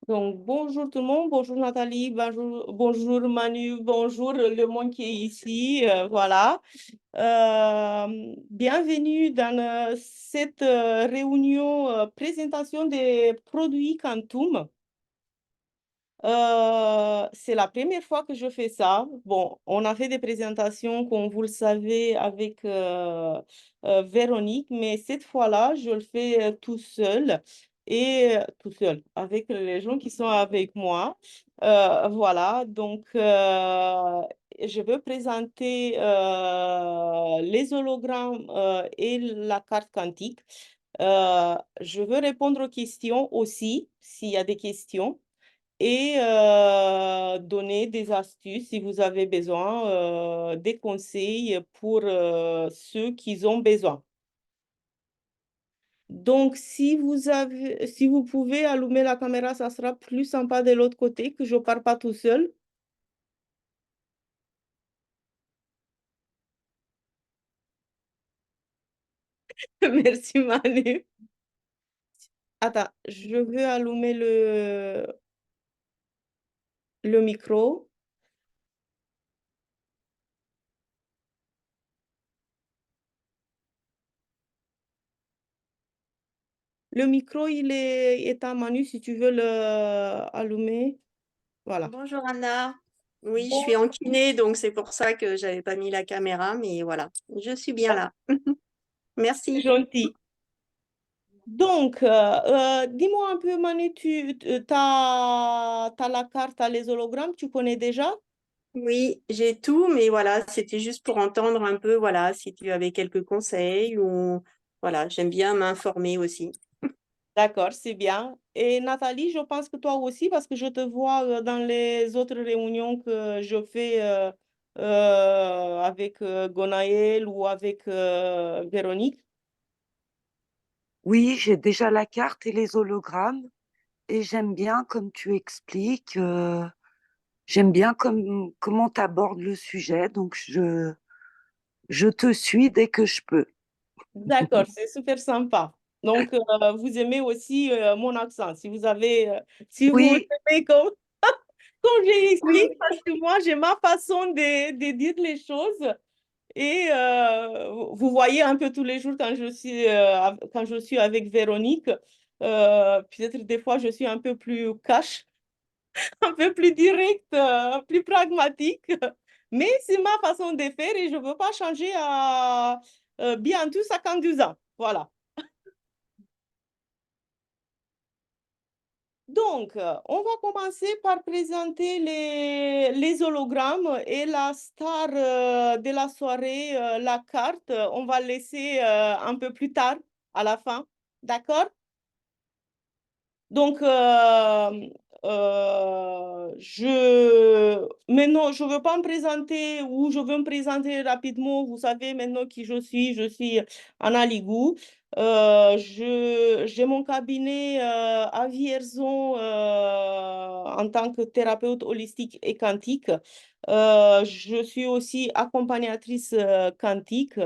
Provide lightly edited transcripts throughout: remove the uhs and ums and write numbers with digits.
Donc, bonjour tout le monde, bonjour Nathalie, bonjour Manu, bonjour le monde qui est ici. Voilà. Bienvenue dans cette réunion présentation des produits Quantum. C'est la première fois que je fais ça. Bon, on a fait des présentations, comme vous le savez, avec Véronique, mais cette fois-là, je le fais tout seul tout seul, avec les gens qui sont avec moi. Voilà, donc je veux présenter les hologrammes et la carte quantique. Je veux répondre aux questions aussi, s'il y a des questions et donner des astuces si vous avez besoin, des conseils pour ceux qui ont besoin. Donc, si vous pouvez allumer la caméra, ça sera plus sympa de l'autre côté, que je ne pars pas tout seul. Merci, Manu. Attends, je veux allumer le micro. Le micro, il est éteint, Manu, si tu veux le allumer. Voilà. Bonjour Anna. Oui, je suis en kiné, donc c'est pour ça que j'avais pas mis la caméra, mais voilà, je suis bien là. Merci. Gentil. Donc, dis-moi un peu, Manu, tu as la carte, t'as les hologrammes, tu connais déjà? Oui, j'ai tout, mais voilà, c'était juste pour entendre un peu, voilà, si tu avais quelques conseils ou voilà, j'aime bien m'informer aussi. D'accord, c'est bien. Et Nathalie, je pense que toi aussi, parce que je te vois dans les autres réunions que je fais avec Gonaël ou avec Véronique. Oui, j'ai déjà la carte et les hologrammes et j'aime bien comme tu expliques, j'aime bien comment tu abordes le sujet, donc je te suis dès que je peux. D'accord, c'est super sympa. Donc, vous aimez aussi mon accent. Si vous Oui, aimez comme j'ai expliqué, oui, parce que moi, j'ai ma façon de dire les choses. Et vous voyez un peu tous les jours quand je suis avec Véronique, peut-être des fois, je suis un peu plus cash, un peu plus directe, plus pragmatique. Mais c'est ma façon de faire et je ne veux pas changer à bientôt 52 ans. Voilà. Donc, on va commencer par présenter les hologrammes et la star de la soirée, la carte. On va laisser un peu plus tard, à la fin. D'accord? Donc, maintenant, je ne veux pas me présenter ou je veux me présenter rapidement. Vous savez maintenant qui je suis. Je suis Anna Ligou. J'ai mon cabinet à Vierzon en tant que thérapeute holistique et quantique. Je suis aussi accompagnatrice quantique.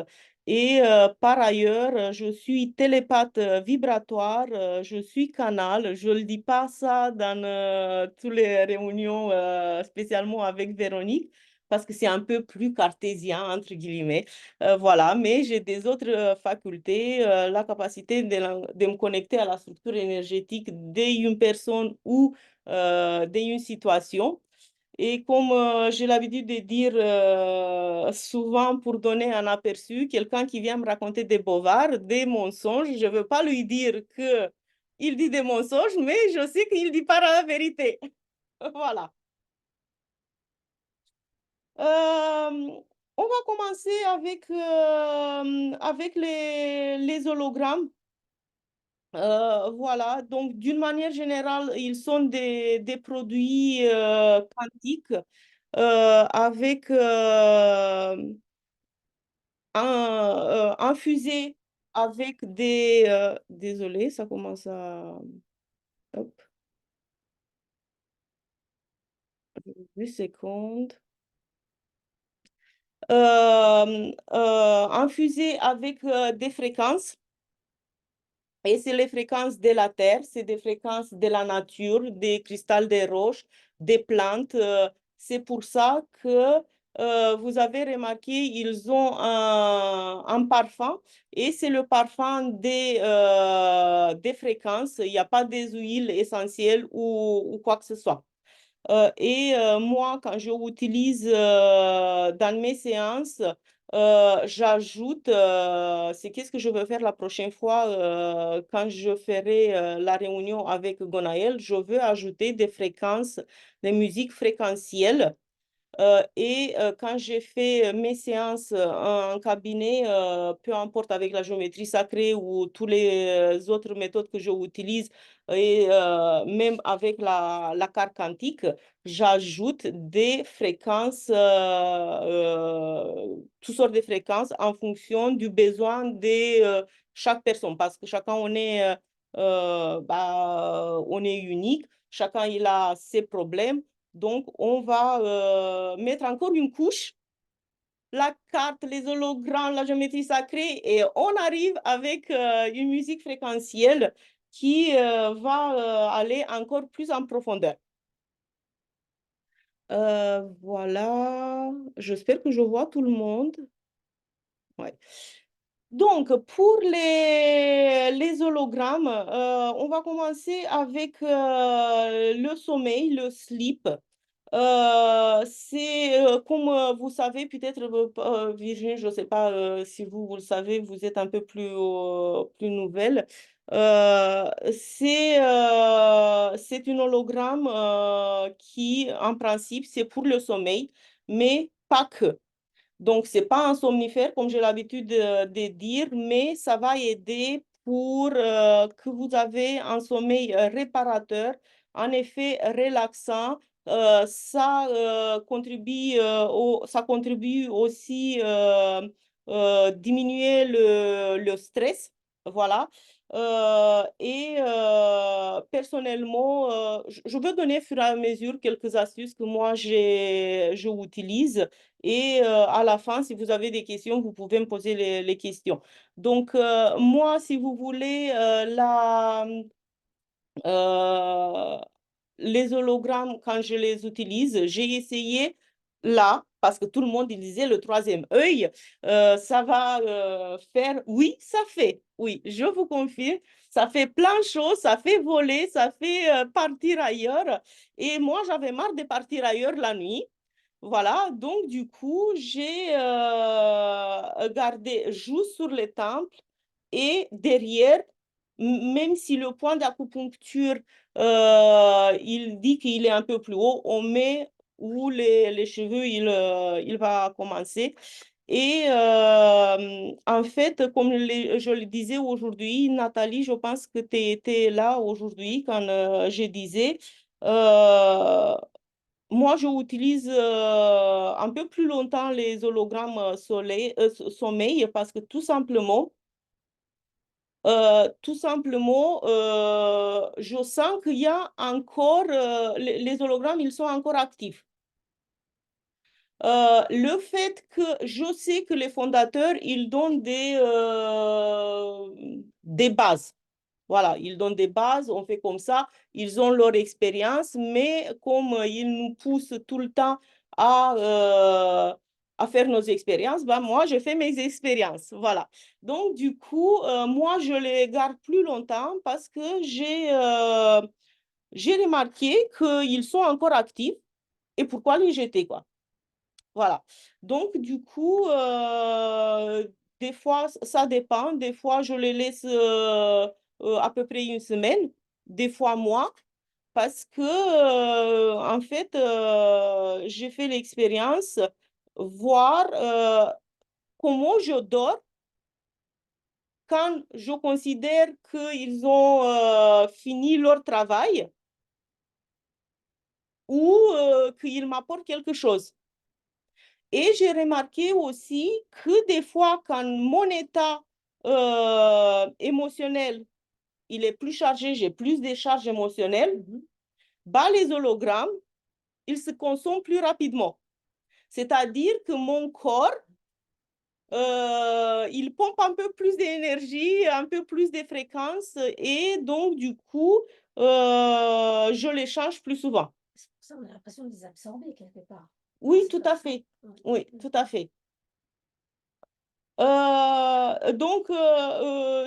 Et par ailleurs, je suis télépathe vibratoire, je suis canal. Je ne le dis pas ça dans toutes les réunions, spécialement avec Véronique, parce que c'est un peu plus cartésien, entre guillemets. Voilà, mais j'ai des autres facultés, la capacité de me connecter à la structure énergétique d'une personne ou d'une situation. Et comme j'ai l'habitude de dire souvent pour donner un aperçu, quelqu'un qui vient me raconter des bovards, des mensonges, je ne veux pas lui dire que il dit des mensonges, mais je sais qu'il ne dit pas la vérité. Voilà. On va commencer avec les hologrammes. Voilà, donc d'une manière générale, ils sont des produits quantiques avec infusés avec désolé, ça commence à... Hop, 2 secondes. Infusés avec des fréquences. Et c'est les fréquences de la Terre, c'est des fréquences de la nature, des cristals des roches, des plantes. C'est pour ça que vous avez remarqué, ils ont un parfum et c'est le parfum des fréquences. Il n'y a pas des huiles essentielles ou quoi que ce soit. Moi, quand je utilise dans mes séances, j'ajoute, c'est qu'est-ce que je veux faire la prochaine fois quand je ferai la réunion avec Gonaël, je veux ajouter des fréquences, des musiques fréquentielles quand j'ai fait mes séances en cabinet, peu importe avec la géométrie sacrée ou toutes les autres méthodes que j'utilise, même avec la carte quantique, j'ajoute des fréquences, toutes sortes de fréquences en fonction du besoin de chaque personne, parce que chacun, on est unique, chacun il a ses problèmes. Donc, on va mettre encore une couche, la carte, les hologrammes, la géométrie sacrée, et on arrive avec une musique fréquentielle qui va aller encore plus en profondeur. Voilà, j'espère que je vois tout le monde. Ouais. Donc, pour les hologrammes, on va commencer avec le sommeil, le sleep. Comme vous savez, peut-être, Virginie, je ne sais pas si vous le savez, vous êtes un peu plus nouvelle. C'est un hologramme qui, en principe, c'est pour le sommeil, mais pas que. Donc, ce n'est pas un somnifère, comme j'ai l'habitude de dire, mais ça va aider pour que vous avez un sommeil réparateur, un effet relaxant. Ça contribue aussi diminuer le stress. Voilà. Personnellement, je veux donner au fur et à mesure quelques astuces que moi, je utilise. À la fin, si vous avez des questions, vous pouvez me poser les questions. Donc, moi, si vous voulez, euh, les hologrammes, quand je les utilise, j'ai essayé là, parce que tout le monde disait le troisième œil, ça va faire, oui, ça fait, oui, je vous confirme, ça fait plein de choses, ça fait voler, ça fait partir ailleurs. Et moi, j'avais marre de partir ailleurs la nuit. Voilà, donc du coup, j'ai gardé juste sur les temples et derrière, même si le point d'acupuncture, il dit qu'il est un peu plus haut, on met où les cheveux, il va commencer. En fait, comme je le disais aujourd'hui, Nathalie, je pense que tu étais là aujourd'hui quand je disais, euh, moi, je utilise un peu plus longtemps les hologrammes sommeil parce que tout simplement, je sens qu'il y a encore, les hologrammes, ils sont encore actifs. Le fait que je sais que les fondateurs, ils donnent des bases. Voilà, ils donnent des bases, on fait comme ça, ils ont leur expérience, mais comme ils nous poussent tout le temps à faire nos expériences, ben moi, je fais mes expériences. Voilà. Donc, du coup, moi, je les garde plus longtemps parce que j'ai remarqué qu'ils sont encore actifs et pourquoi les jeter, quoi. Voilà. Donc, du coup, des fois, ça dépend. Des fois, je les laisse à peu près une semaine, des fois moi, parce que, en fait, j'ai fait l'expérience, voir comment je dors quand je considère qu'ils ont fini leur travail ou qu'ils m'apportent quelque chose. Et j'ai remarqué aussi que des fois, quand mon état émotionnel il est plus chargé, j'ai plus de charges émotionnelles, bah, les hologrammes, ils se consomment plus rapidement. C'est-à-dire que mon corps, il pompe un peu plus d'énergie, un peu plus de fréquences et donc du coup, je les change plus souvent. C'est pour ça qu'on a l'impression de les absorber quelque part. Oui, C'est tout pas- à fait. Ouais. Oui, tout à fait. Donc,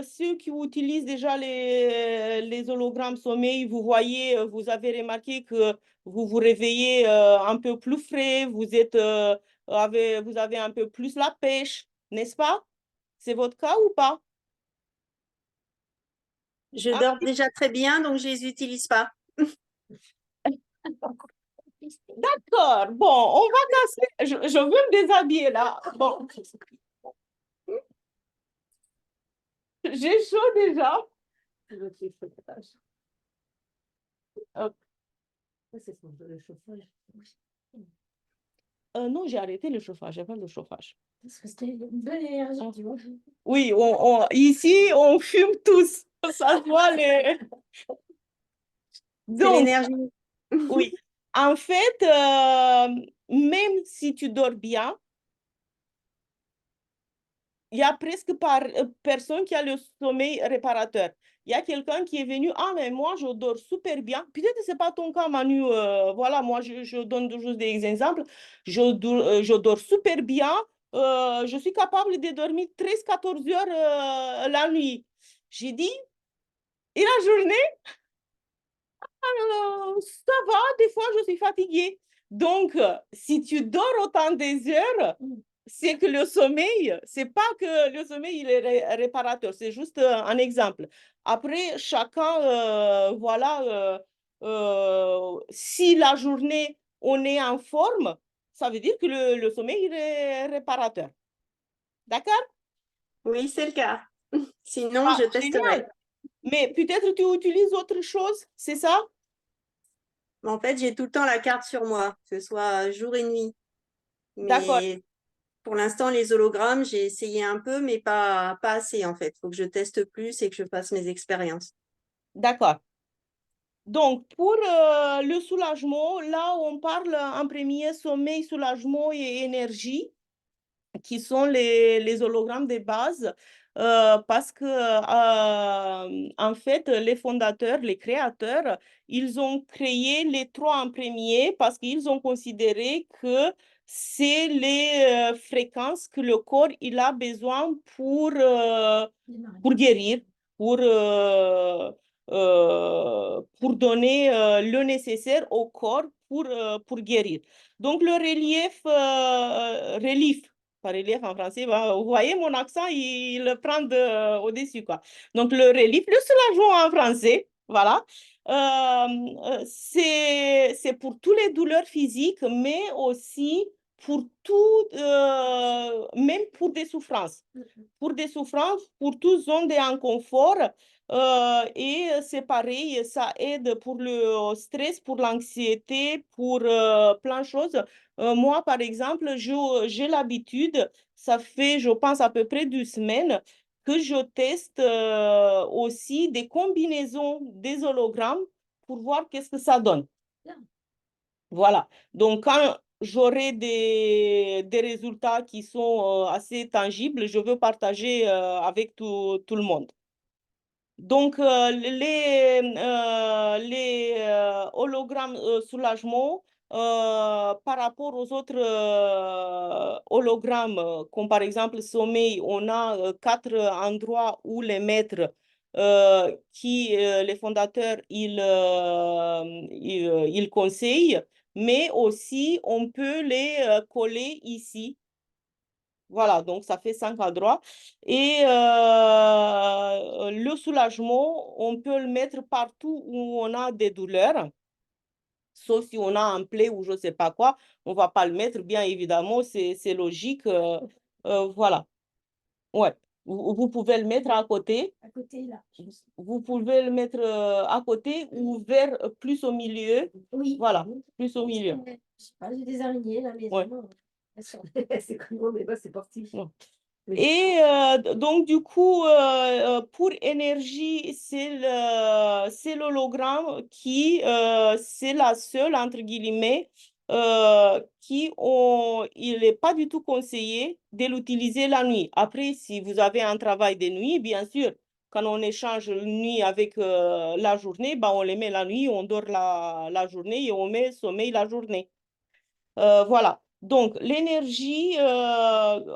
ceux qui utilisent déjà les hologrammes sommeil, vous voyez, vous avez remarqué que vous vous réveillez un peu plus frais, vous avez un peu plus la pêche, n'est-ce pas? C'est votre cas ou pas? Je Ah, dors déjà très bien, donc je les utilise pas. d'accord. Bon, on va casser. Je veux me déshabiller là. Bon, j'ai chaud déjà. Hop. C'est le chauffage. Non, j'ai arrêté le chauffage. J'ai pas le chauffage. Parce que c'était une bonne énergie, tu vois. Oui, ici, on fume tous. Ça se voit les... C'est Donc, l'énergie. oui. En fait, même si tu dors bien, il y a presque personne qui a le sommeil réparateur. Il y a quelqu'un qui est venu, ah, mais moi, je dors super bien. Peut-être que ce n'est pas ton cas, Manu. Voilà, moi, je donne juste des exemples. Je dors super bien. Je suis capable de dormir 13-14 heures la nuit. J'ai dit, et la journée? Ça va, des fois, je suis fatiguée. Donc, si tu dors autant des heures, c'est que le sommeil, c'est pas que le sommeil il est réparateur, c'est juste un exemple. Après, chacun, voilà, si la journée, on est en forme, ça veut dire que le sommeil il est réparateur. D'accord? Oui, c'est le cas. Sinon, Ah, je testerai. génial. Mais peut-être tu utilises autre chose, c'est ça? En fait, j'ai tout le temps la carte sur moi, que ce soit jour et nuit. D'accord, Mais pour l'instant, les hologrammes, j'ai essayé un peu, mais pas assez en fait. Il faut que je teste plus et que je fasse mes expériences. d'accord. Donc, pour le soulagement, là, on parle en premier sommeil, soulagement et énergie, qui sont les hologrammes de base, parce que, en fait, les fondateurs, les créateurs, ils ont créé les trois en premier parce qu'ils ont considéré que c'est les fréquences que le corps il a besoin pour guérir, pour donner le nécessaire au corps pour guérir. Donc, le relief, pas relief en français, vous voyez mon accent, il le prend au-dessus, quoi. Donc, le relief, le soulagement en français, voilà. C'est pour toutes les douleurs physiques, mais aussi pour tout, même pour des souffrances. Pour des souffrances, pour toute zone d'inconfort. Et c'est pareil, ça aide pour le stress, pour l'anxiété, pour plein de choses. Moi, par exemple, j'ai l'habitude, ça fait, je pense, à peu près 2 semaines que je teste aussi des combinaisons des hologrammes pour voir qu'est-ce que ça donne. Voilà. Donc, quand j'aurai des résultats qui sont assez tangibles, je veux partager avec tout le monde. Donc, les hologrammes soulagement par rapport aux autres hologrammes, comme par exemple sommeil, on a 4 endroits où les mettre, les fondateurs, ils conseillent, mais aussi on peut les coller ici. Voilà, donc ça fait 5 endroits. Et le soulagement, on peut le mettre partout où on a des douleurs, sauf si on a un plaie ou je ne sais pas quoi, on ne va pas le mettre, bien évidemment, c'est logique. Voilà, ouais. Vous pouvez le mettre à côté. À côté, là. Vous pouvez le mettre à côté ou vers plus au milieu. Oui. Voilà, plus au milieu. Je sais pas, j'ai des araignées là, mais Ouais. c'est comment, mais c'est parti. Ouais. Oui. Et donc, du coup, pour énergie, c'est l'hologramme qui, c'est la seule, entre guillemets, il n'est pas du tout conseillé de l'utiliser la nuit. Après, si vous avez un travail de nuit, bien sûr, quand on échange la nuit avec la journée, bah, on les met la nuit, on dort la journée et on met sommeil la journée. Voilà. Donc, l'énergie,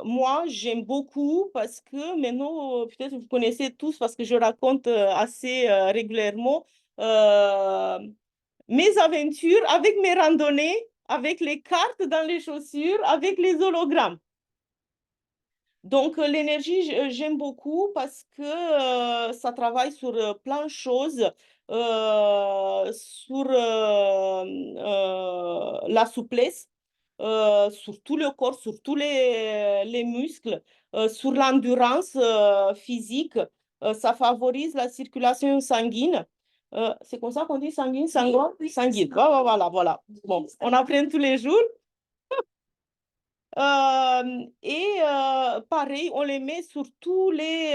moi, j'aime beaucoup parce que maintenant, peut-être vous connaissez tous parce que je raconte assez régulièrement euh, mes aventures avec mes randonnées, avec les cartes dans les chaussures, avec les hologrammes. Donc, l'énergie, j'aime beaucoup parce que ça travaille sur plein de choses, sur la souplesse, sur tout le corps, sur tous les muscles, sur l'endurance physique. Ça favorise la circulation sanguine. C'est comme ça qu'on dit sanguine, sanguin, Oui, sanguine. c'est ça. Voilà, voilà, voilà. Bon, on apprend tous les jours. Pareil, on les met sur tous les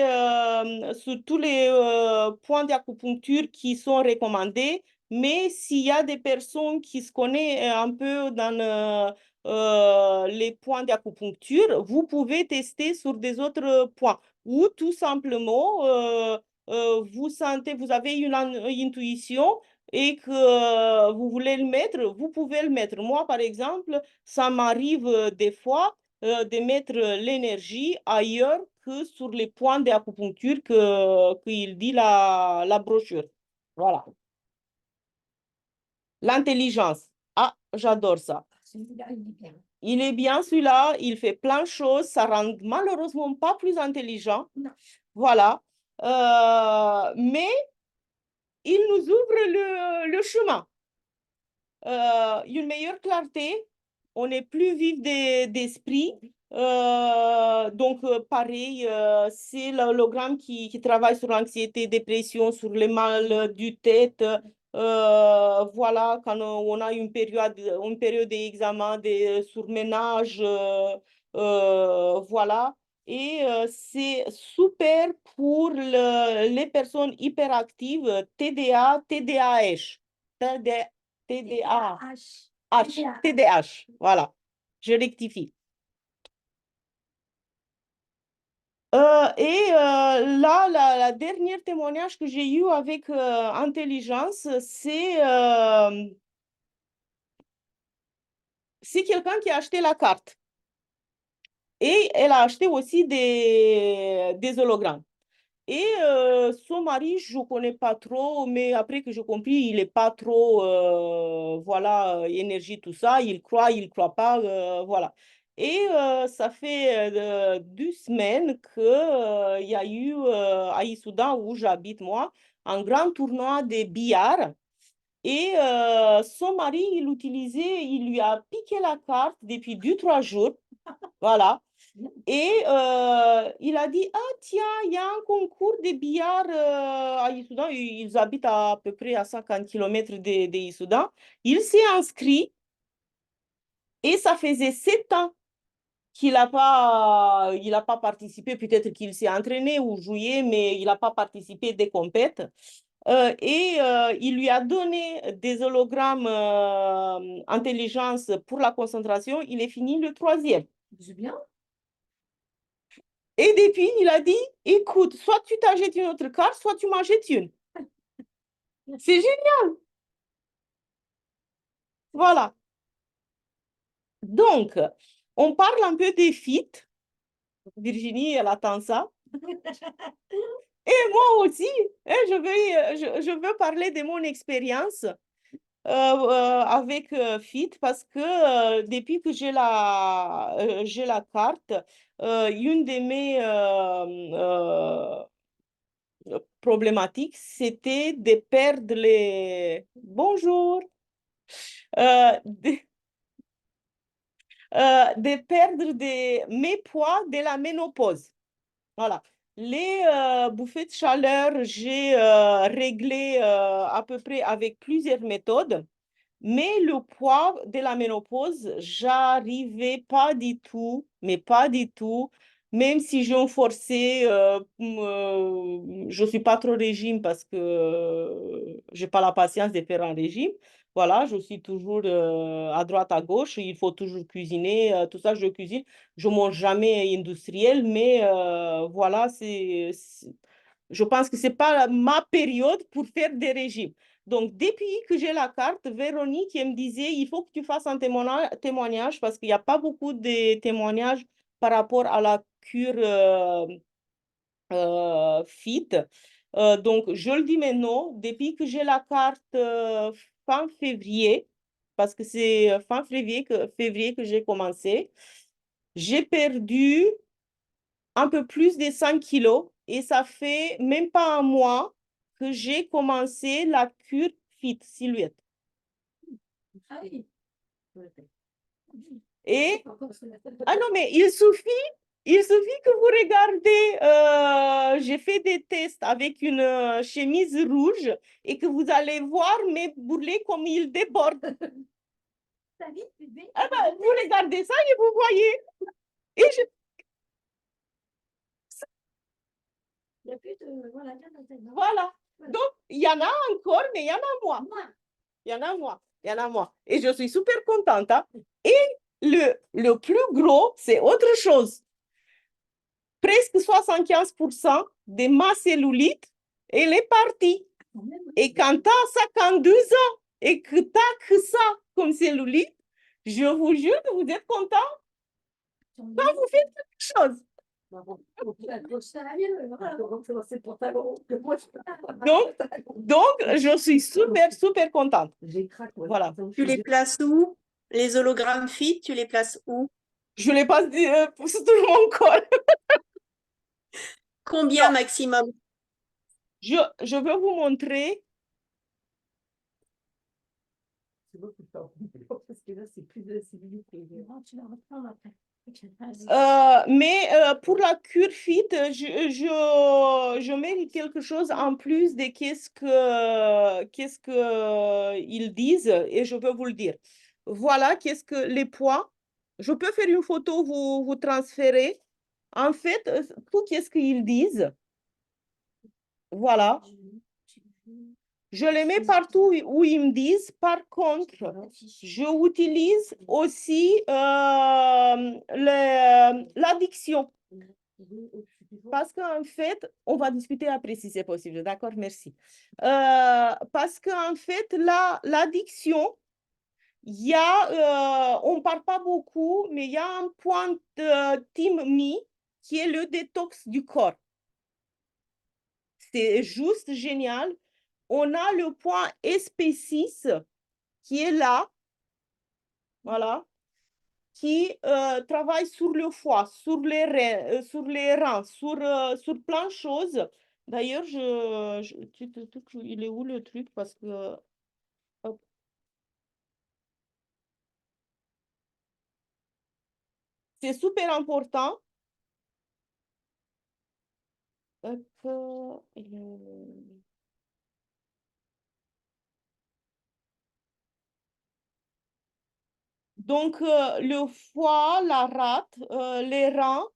points d'acupuncture qui sont recommandés. Mais s'il y a des personnes qui se connaissent un peu dans les points d'acupuncture, vous pouvez tester sur des autres points. Ou tout simplement, vous sentez, vous avez une intuition et que vous voulez le mettre, vous pouvez le mettre. Moi, par exemple, ça m'arrive des fois de mettre l'énergie ailleurs que sur les points d'acupuncture qu'il dit la brochure. Voilà. L'intelligence. Ah, j'adore ça. Celui-là, il est bien. Il est bien celui-là, il fait plein de choses, ça rend malheureusement pas plus intelligent. Non. Voilà. Mais il nous ouvre le chemin. Une meilleure clarté, on est plus vif d'esprit. Donc, pareil, c'est l'hologramme qui travaille sur l'anxiété, dépression, sur le mal du tête. Voilà, quand on a une période d'examen, de surménage, voilà. Et c'est super pour les personnes hyperactives, TDA, TDAH. TDA, H. H, TDAH, voilà, je rectifie. Là, la dernière témoignage que j'ai eu avec Intelligence, c'est quelqu'un qui a acheté la carte. Et elle a acheté aussi des hologrammes. Et son mari, je ne connais pas trop, mais après que j'ai compris, il n'est pas trop, voilà, énergie, tout ça. Il croit pas, voilà. Et ça fait 2 semaines qu'il y a eu à Issoudun, où j'habite moi, un grand tournoi de billard. Et son mari, il lui a piqué la carte depuis 2, 3 jours. Voilà. Et il a dit, ah tiens, il y a un concours de billard à Issoudun. Ils habitent à peu près à 50 km de Issoudun. Il s'est inscrit et ça faisait 7 ans qu'il il a pas participé. Peut-être qu'il s'est entraîné ou joué, mais il n'a pas participé des compètes. Il lui a donné des hologrammes intelligence pour la concentration. Il est fini le 3e. C'est bien. Et depuis, il a dit, écoute, soit tu t'achètes une autre carte, soit tu m'en achètes une. C'est génial. Voilà. Donc, on parle un peu des fit. Virginie, elle attend ça. Et moi aussi, hein, je veux parler de mon expérience avec FIT parce que depuis que j'ai la carte, une de mes problématiques, c'était de perdre les... Bonjour! Euh, de, de perdre mes poids de la ménopause. Voilà. Les bouffées de chaleur, j'ai réglé à peu près avec plusieurs méthodes. Mais le poids de la ménopause, j'arrivais pas du tout, mais pas du tout. même si je me forçais, je ne suis pas trop régime parce que je n'ai pas la patience de faire un régime. Voilà, je suis toujours à droite, à gauche. Il faut toujours cuisiner. Tout ça, je cuisine. Je ne mange jamais industriel, mais voilà, je pense que ce n'est pas ma période pour faire des régimes. Donc, depuis que j'ai la carte, Véronique elle me disait, il faut que tu fasses un témoignage parce qu'il n'y a pas beaucoup de témoignages par rapport à la cure fit. Donc, je le dis maintenant, depuis que j'ai la carte fin février, parce que c'est fin février que j'ai commencé, j'ai perdu un peu plus de 5 kilos et ça fait même pas un mois que j'ai commencé la cure fit silhouette. Ah oui. Et, ah non, mais il suffit que vous regardez, j'ai fait des tests avec une chemise rouge et que vous allez voir mes bourrelets comme ils débordent. Ah ben, vous regardez ça et vous voyez. Et Il n'y a plus de... Voilà, il y en a tellement. voilà. Donc, il y en a encore, mais il y en a moins. Moi. Il y en a moins. Il y en a moins. Et je suis super contente. Hein. Et le plus gros, c'est autre chose. Presque 75% de ma cellulite, elle est partie. Et quand tu as 52 ans et que tu as que ça comme cellulite, je vous jure que vous êtes content quand vous faites quelque chose. Donc, je suis super, super contente. Voilà. Tu les places où? Les hologrammes fit, tu les places où? Je les passe sur tout mon corps. Combien maximum? Je vais vous montrer. Parce que là, c'est plus de civilité. Non, tu la reprends après. Mais pour la cure fit, je mets quelque chose en plus de qu'est-ce que ils disent et je peux vous le dire. Voilà, qu'est-ce que les poids. Je peux faire une photo, vous transférer. En fait, tout qu'est-ce qu'ils disent. Voilà. Je les mets partout où ils me disent. Par contre, je utilise aussi l'addiction. Parce qu'en fait, on va discuter après si c'est possible. D'accord, merci. Parce qu'en fait, l'addiction, il y a, on ne parle pas beaucoup, mais il y a un point de Team Me qui est le détox du corps. C'est juste génial. On a le point SP6 qui est là, voilà, qui travaille sur le foie, sur les reins, sur plein de choses. D'ailleurs, il est où le truc? Parce que... hop. C'est super important. Hop, donc, le foie, la rate, les reins,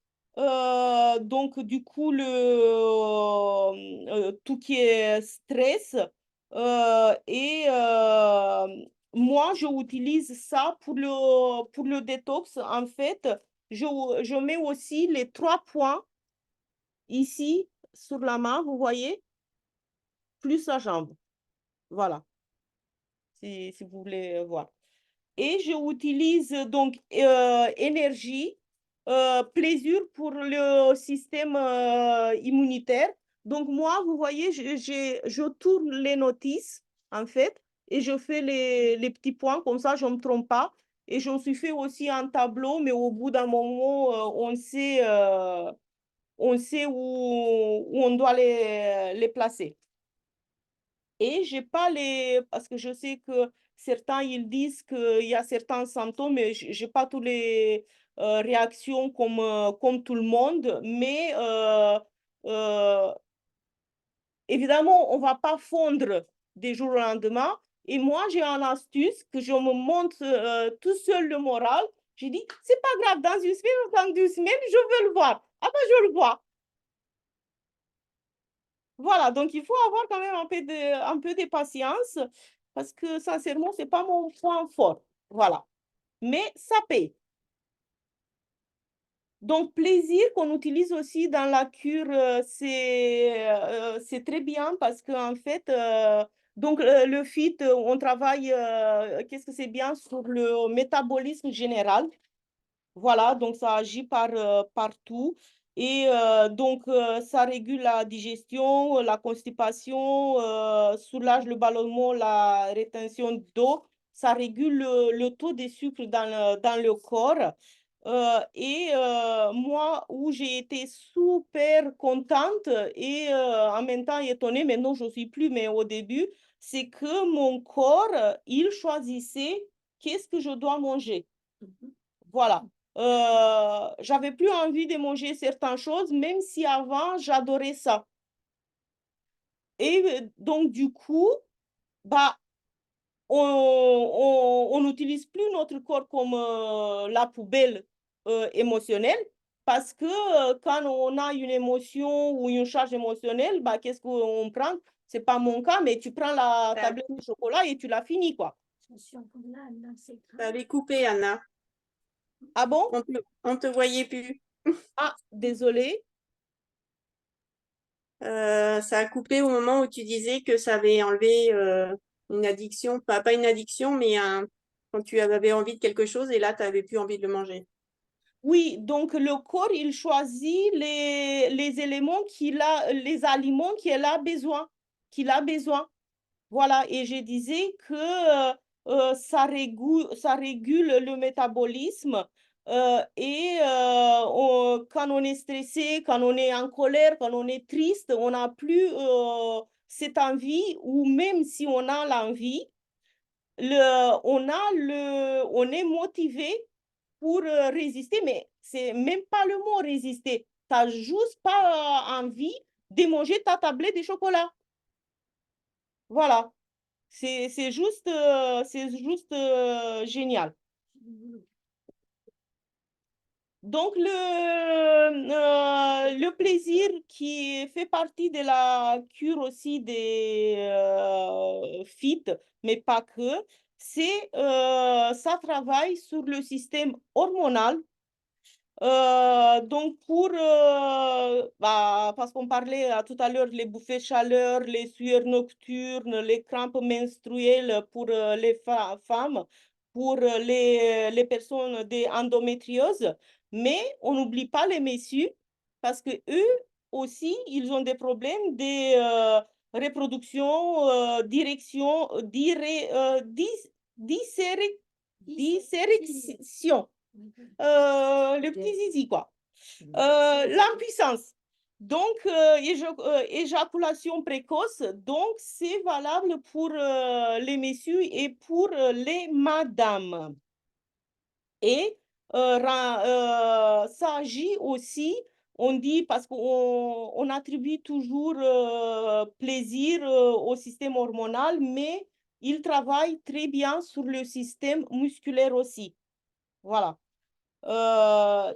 donc du coup, tout qui est stress. Et moi, je utilise ça pour le détox. En fait, je mets aussi les 3 points ici sur la main, vous voyez, plus la jambe. Voilà, si vous voulez voir. Et je utilise donc énergie, plaisir pour le système immunitaire. Donc moi, vous voyez, je tourne les notices, en fait, et je fais les petits points, comme ça, je ne me trompe pas. Et je me suis fait aussi un tableau, mais au bout d'un moment, on sait où on doit les placer. Et j'ai pas parce que je sais que certains, ils disent qu'il y a certains symptômes, mais je n'ai pas toutes les réactions comme tout le monde. Mais évidemment, on ne va pas fondre des jours au lendemain. Et moi, j'ai une astuce que je me montre tout seul le moral. J'ai dit, c'est pas grave, dans une semaine ou dans 2 semaines, je veux le voir. Ah ben, je le vois. Voilà, donc il faut avoir quand même un peu de patience parce que sincèrement, ce n'est pas mon point fort. Voilà. Mais ça paye. Donc, plaisir qu'on utilise aussi dans la cure, c'est très bien parce qu'en fait, donc le FIT, on travaille, qu'est-ce que c'est bien sur le métabolisme général. Voilà, donc ça agit partout. Et donc, ça régule la digestion, la constipation, soulage le ballonnement, la rétention d'eau. Ça régule le taux de sucre dans le corps. Et moi, où j'ai été super contente et en même temps étonnée, maintenant je ne suis plus, mais au début, c'est que mon corps, il choisissait qu'est-ce que je dois manger. Voilà. J'avais plus envie de manger certaines choses, même si avant, j'adorais ça. Et donc, du coup, bah, on n'utilise plus notre corps comme la poubelle émotionnelle parce que quand on a une émotion ou une charge émotionnelle, bah, qu'est-ce qu'on prend? C'est pas mon cas, mais tu prends la tablette de chocolat et tu l'as fini, quoi. Je suis encore là, là, c'est Ça grave. avait coupé, Anna. Ah bon? On te voyait plus. Ah, désolé. Ça a coupé au moment où tu disais que ça avait enlevé une addiction, pas une addiction, mais quand tu avais envie de quelque chose et là, tu n'avais plus envie de le manger. Oui, donc le corps, il choisit les éléments les aliments qu'il a besoin, qu'il a besoin. Voilà, et je disais que ça régule le métabolisme et quand on est stressé, quand on est en colère, quand on est triste, on n'a plus cette envie ou même si on a l'envie, on est motivé pour résister, mais c'est même pas le mot résister. Tu n'as juste pas envie de manger ta tablette de chocolat. Voilà. C'est juste génial. Donc, le plaisir qui fait partie de la cure aussi des FIT, mais pas que, c'est ça travaille sur le système hormonal. Donc, parce qu'on parlait tout à l'heure, les bouffées de chaleur, les sueurs nocturnes, les crampes menstruelles pour les femmes, pour les personnes d'endométriose, mais on n'oublie pas les messieurs parce que eux aussi, ils ont des problèmes de reproduction, direction, dissérection. Le petit zizi, quoi. L'impuissance. Donc, éjaculation précoce, donc c'est valable pour les messieurs et pour les madames. Et ça agit aussi, on dit, parce qu'on attribue toujours plaisir au système hormonal, mais il travaille très bien sur le système musculaire aussi. Voilà.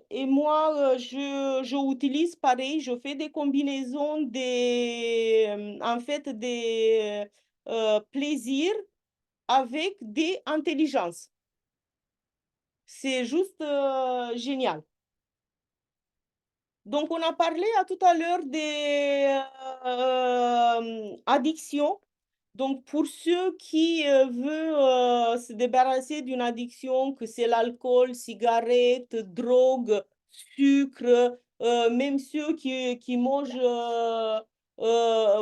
Et moi, je utilise pareil, je fais des combinaisons en fait, des plaisirs avec des intelligences. C'est juste génial. Donc, on a parlé tout à l'heure des addictions. Donc, pour ceux qui veulent se débarrasser d'une addiction, que c'est l'alcool, cigarette, drogue, sucre, même ceux qui mangent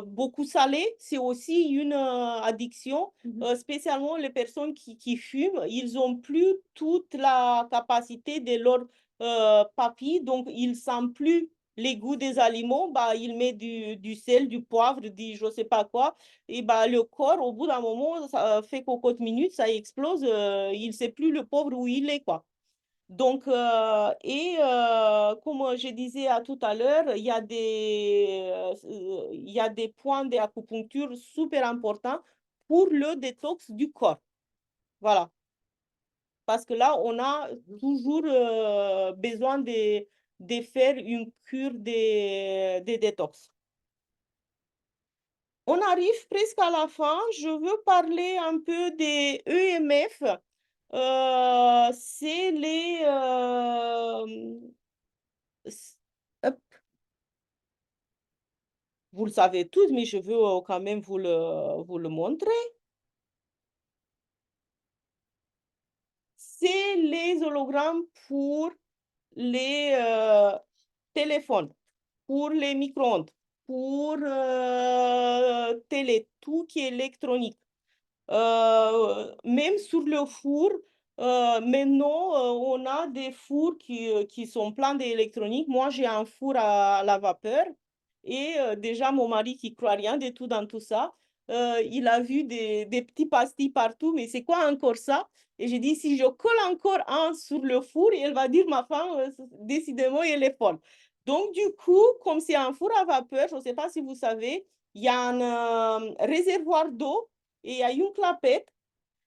beaucoup salé, c'est aussi une addiction. Spécialement les personnes qui fument, ils n'ont plus toute la capacité de leur papilles, donc ils ne sentent plus les goûts des aliments, bah, il met du sel, du poivre, du je ne sais pas quoi. Et bah, le corps, au bout d'un moment, ça fait cocotte minute, ça explose, il ne sait plus le pauvre où il est, quoi. Donc, comme je disais tout à l'heure, il y a des points d'acupuncture super importants pour le détox du corps. Voilà. Parce que là, on a toujours besoin de faire une cure de détox. On arrive presque à la fin. Je veux parler un peu des EMF. C'est les... hop, vous le savez tous, mais je veux quand même vous le montrer. C'est les hologrammes pour les téléphones, pour les micro-ondes, pour télé, tout qui est électronique. Même sur le four, maintenant, on a des fours qui sont pleins d'électronique. Moi, j'ai un four à la vapeur et déjà, mon mari qui croit rien du tout dans tout ça, il a vu des petits pastilles partout, mais c'est quoi encore ça? Et j'ai dit, si je colle encore un sur le four, elle va dire, ma femme, décidément, elle est folle. Donc, du coup, comme c'est un four à vapeur, je ne sais pas si vous savez, il y a un réservoir d'eau et il y a une clapette.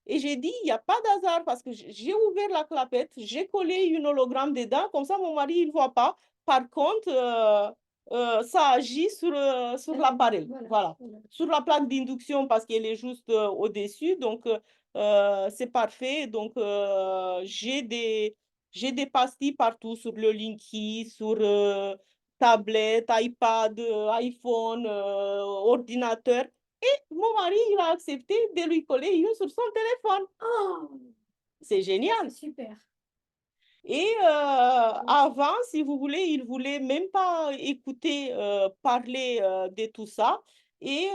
Et j'ai dit, il n'y a pas d'hasard parce que j'ai ouvert la clapette, j'ai collé une hologramme dedans, comme ça mon mari, il ne voit pas. Par contre, ça agit sur l'appareil. Voilà. Sur la plaque d'induction parce qu'elle est juste au-dessus. Donc, c'est parfait. Donc, j'ai des pastilles partout sur le Linky, sur tablette, iPad, iPhone, ordinateur. Mon mari, il a accepté de lui coller une sur son téléphone. Oh, C'est génial. c'est super. Et avant, si vous voulez, il ne voulait même pas écouter parler de tout ça. Et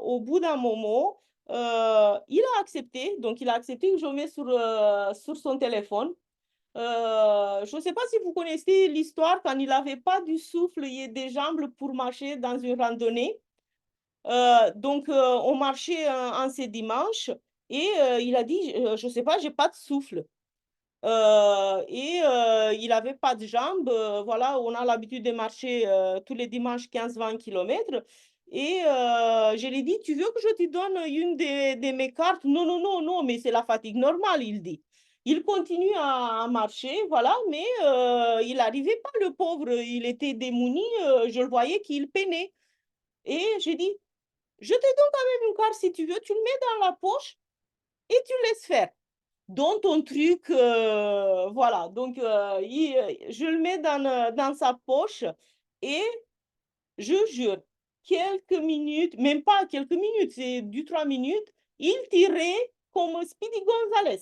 au bout d'un moment, il a accepté. Donc, il a accepté que je mette sur son téléphone. Je ne sais pas si vous connaissez l'histoire, quand il n'avait pas du souffle et des jambes pour marcher dans une randonnée. Donc, on marchait un ce dimanche et il a dit, je ne sais pas, j'ai pas de souffle. Et il n'avait pas de jambes. Voilà, on a l'habitude de marcher tous les dimanches 15-20 km. Et je lui ai dit, tu veux que je te donne une de mes cartes? Non, non, non, non, mais c'est la fatigue normale, il dit. Il continue à marcher, voilà, mais il n'arrivait pas, le pauvre. Il était démuni, je le voyais qu'il peinait. Et j'ai dit, je te donne quand même une carte si tu veux, tu le mets dans la poche et tu le laisses faire. Dans ton truc, voilà. Donc, je le mets dans sa poche et je jure, quelques minutes, même pas quelques minutes, c'est du 3 minutes, il tirait comme Speedy Gonzales.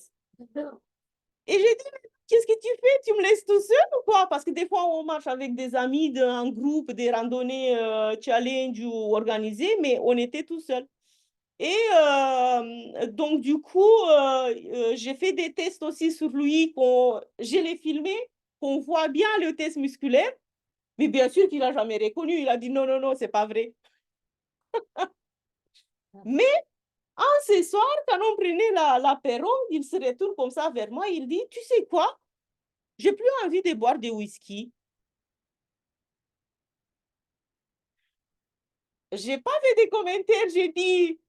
Et j'ai dit, mais qu'est-ce que tu fais? Tu me laisses tout seul ou quoi? Parce que des fois, on marche avec des amis en groupe, des randonnées challenge ou organisées, mais on était tout seul. Et donc, du coup, j'ai fait des tests aussi sur lui. Je l'ai filmé, qu'on voit bien le test musculaire. Mais bien sûr qu'il n'a jamais reconnu. Il a dit non, non, non, c'est pas vrai. Mais ce soir, quand on prenait l'apéro, il se retourne comme ça vers moi. Il dit, tu sais quoi? J'ai plus envie de boire des whisky. J'ai pas fait des commentaires. J'ai dit,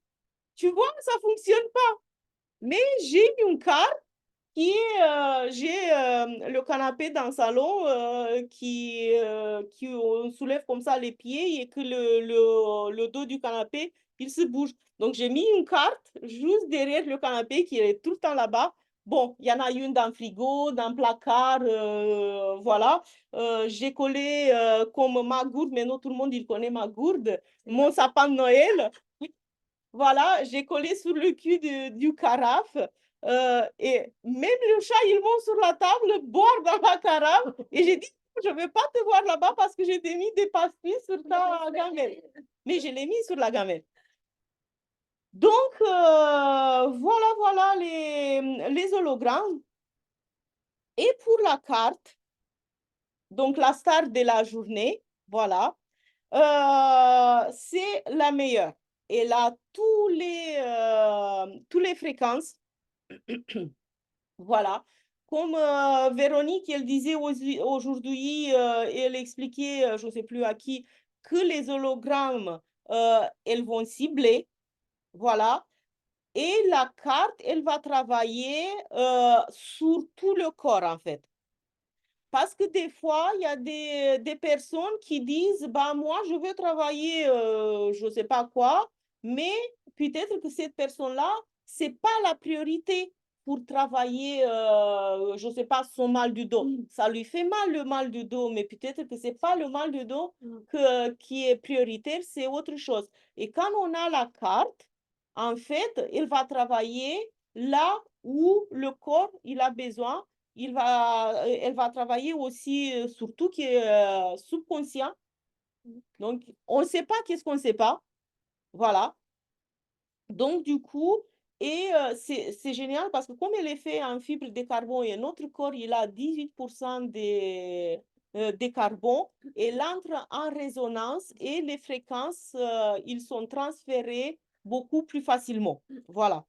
tu vois, ça fonctionne pas. Mais j'ai une carte j'ai le canapé dans le salon qui on soulève comme ça les pieds et que le dos du canapé, il se bouge. Donc, j'ai mis une carte juste derrière le canapé qui est tout le temps là-bas. Bon, il y en a une dans le frigo, dans le placard, voilà. J'ai collé comme ma gourde, maintenant tout le monde il connaît ma gourde, mon sapin de Noël. Voilà, j'ai collé sur le cul du carafe. Et même le chat, il monte sur la table, boire dans la carafe. Et j'ai dit, je ne vais pas te voir là-bas parce que j'ai mis des pastilles sur ta gamelle. Mais je l'ai mis sur la gamelle. Donc, voilà les hologrammes. Et pour la carte, donc la star de la journée, voilà, c'est la meilleure. Elle a toutes les fréquences. Voilà. Comme Véronique, elle disait aujourd'hui, elle expliquait, je ne sais plus à qui, que les hologrammes, elles vont cibler. Voilà. Et la carte, elle va travailler sur tout le corps, en fait. Parce que des fois, il y a des personnes qui disent, bah, moi, je veux travailler, je ne sais pas quoi, mais peut-être que cette personne-là, ce n'est pas la priorité pour travailler, je ne sais pas, son mal du dos. Ça lui fait mal, le mal du dos, mais peut-être que ce n'est pas le mal du dos qui est prioritaire, c'est autre chose. Et quand on a la carte, en fait, il va travailler là où le corps il a besoin. Elle va travailler aussi sur tout qui est subconscient. Donc, on ne sait pas qu'est-ce qu'on ne sait pas. Voilà. Donc, du coup, et c'est génial parce que comme elle est faite en fibre de carbone et notre corps, il a 18% de carbone, elle entre en résonance et les fréquences, ils sont transférées beaucoup plus facilement. Voilà.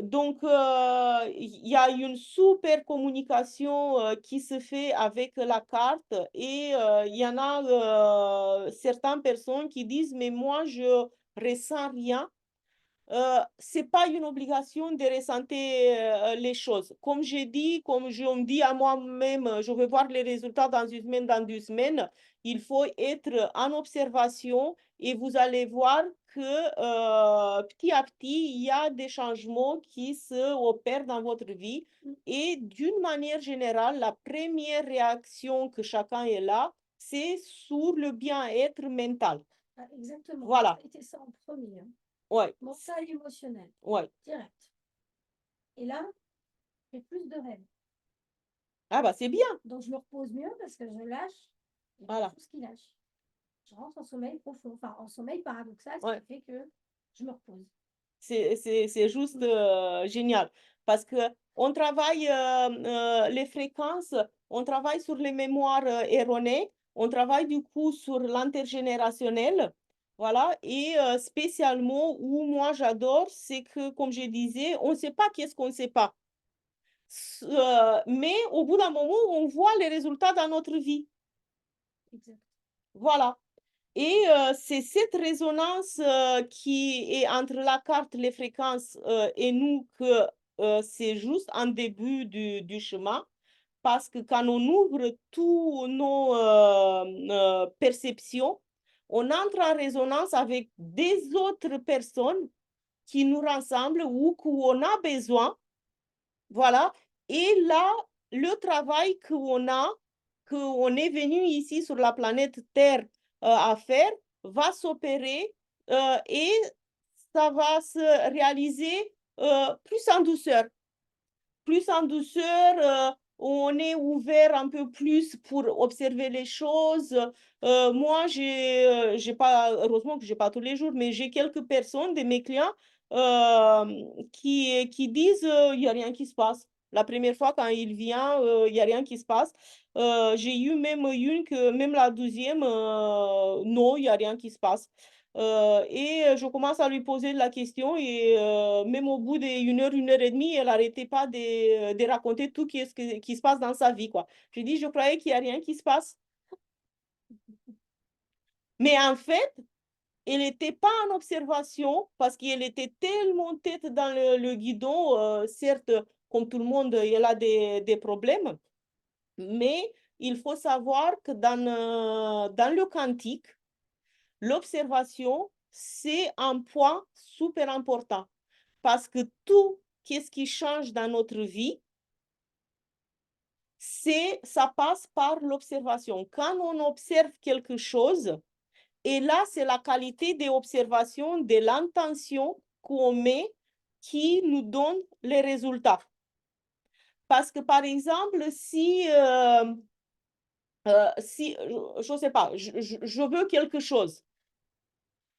Donc, il y a une super communication qui se fait avec la carte et il y en a certaines personnes qui disent, mais moi, je ressens rien. C'est pas une obligation de ressentir les choses. Comme j'ai dit, comme je me dis à moi-même, je vais voir les résultats dans une semaine, dans 2 semaines, il faut être en observation et vous allez voir que petit à petit, il y a des changements qui se opèrent dans votre vie. Et d'une manière générale, la première réaction que chacun est là, c'est sur le bien-être mental. Ah, exactement. Voilà. Ça a été ça en premier. Hein. Ouais, Mental et émotionnel. ouais. Direct. Et là, j'ai plus de rêves. Ah bah c'est bien. Donc, je me repose mieux parce que je lâche. Et Voilà. tout ce qui lâche. Je rentre en sommeil profond. Enfin, en sommeil paradoxal, ce Ouais. qui fait que je me repose. C'est juste génial parce que on travaille les fréquences, on travaille sur les mémoires erronées, on travaille du coup sur l'intergénérationnel. Voilà, et spécialement où moi j'adore, c'est que, comme je disais, on ne sait pas qu'est-ce qu'on ne sait pas. Mais au bout d'un moment, on voit les résultats dans notre vie. Exact. Voilà. Et c'est cette résonance qui est entre la carte, les fréquences et nous que c'est juste un début du chemin. Parce que quand on ouvre tous nos perceptions, on entre en résonance avec des autres personnes qui nous rassemblent ou qu'on a besoin. Voilà. Et là, le travail qu'on est venu ici sur la planète Terre à faire, va s'opérer et ça va se réaliser plus en douceur. Plus en douceur, on est ouvert un peu plus pour observer les choses. Moi, j'ai pas, heureusement que j'ai pas tous les jours, mais j'ai quelques personnes de mes clients qui disent il n'y a rien qui se passe. La première fois, quand il vient, il n'y a rien qui se passe. J'ai eu même une que, même la 12e, non, il n'y a rien qui se passe. Et je commence à lui poser la question et même au bout d'une heure et demie, elle n'arrêtait pas de raconter tout qui se passe dans sa vie, quoi. Je dis, je croyais qu'il n'y a rien qui se passe. Mais en fait, elle n'était pas en observation parce qu'elle était tellement tête dans le guidon. Certes, comme tout le monde, elle a des problèmes. Mais il faut savoir que dans le quantique, l'observation, c'est un point super important parce que tout ce qui change dans notre vie, ça passe par l'observation. Quand on observe quelque chose, et là, c'est la qualité de l'observation, de l'intention qu'on met qui nous donne les résultats. Parce que, par exemple, si je ne sais pas, je veux quelque chose,